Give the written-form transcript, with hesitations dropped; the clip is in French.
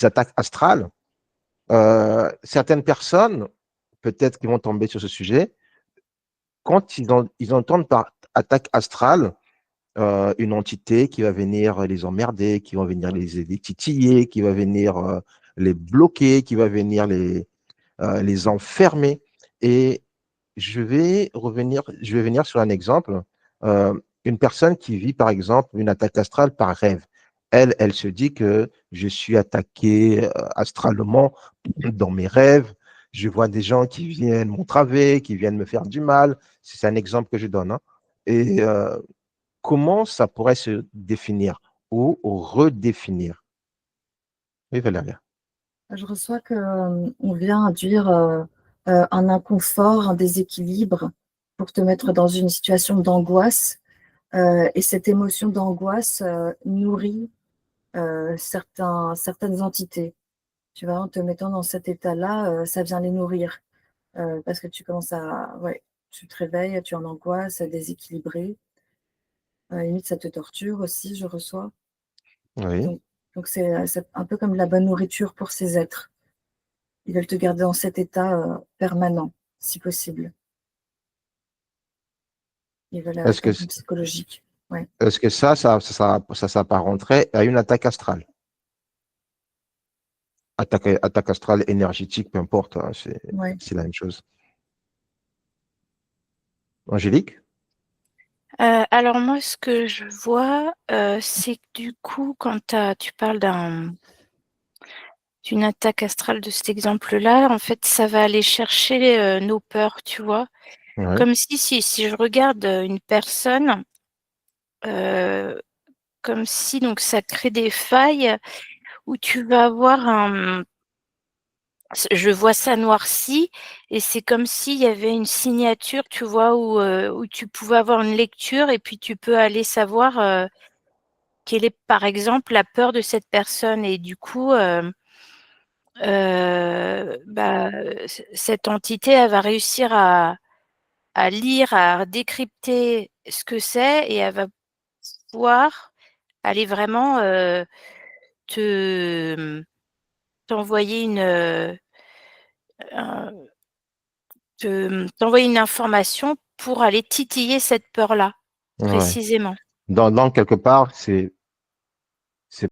attaques astrales, certaines personnes, peut-être qui vont tomber sur ce sujet, quand ils entendent par attaque astrale, une entité qui va venir les emmerder, qui va venir les titiller, qui va venir les bloquer, qui va venir les enfermer. Et je vais venir sur un exemple. Une personne qui vit, par exemple, une attaque astrale par rêve. Elle se dit que je suis attaqué astralement dans mes rêves. Je vois des gens qui viennent m'entraver, qui viennent me faire du mal. C'est un exemple que je donne, hein. Et comment ça pourrait se définir ou redéfinir? Oui, Valéria. Je reçois qu'on vient induire un inconfort, un déséquilibre pour te mettre dans une situation d'angoisse. Et cette émotion d'angoisse nourrit certaines entités. Tu vois, en te mettant dans cet état-là, ça vient les nourrir. Parce que tu commences à... Ouais, tu te réveilles, tu es en angoisse, déséquilibré. À la limite, ça te torture aussi, je reçois. Oui. Donc c'est un peu comme la bonne nourriture pour ces êtres. Ils veulent te garder dans cet état permanent, si possible. Ils veulent Est-ce que, atteindre psychologique. Ouais. est-ce que ça s'apparenterait à une attaque astrale? Attaque astrale énergétique, peu importe, hein, Ouais. c'est la même chose. Angélique? Alors moi, ce que je vois, c'est que du coup, quand tu parles d'une attaque astrale de cet exemple-là, en fait, ça va aller chercher nos peurs, tu vois. Oui. Comme si je regarde une personne, comme si donc ça crée des failles où tu vas avoir je vois ça noirci et c'est comme s'il y avait une signature, tu vois, où tu pouvais avoir une lecture et puis tu peux aller savoir quelle est, par exemple, la peur de cette personne. Et du coup, bah, cette entité, elle va réussir à lire, à décrypter ce que c'est et elle va pouvoir aller vraiment te t'envoyer t'envoyer une information pour aller titiller cette peur-là, Ouais. précisément. Dans quelque part, c'est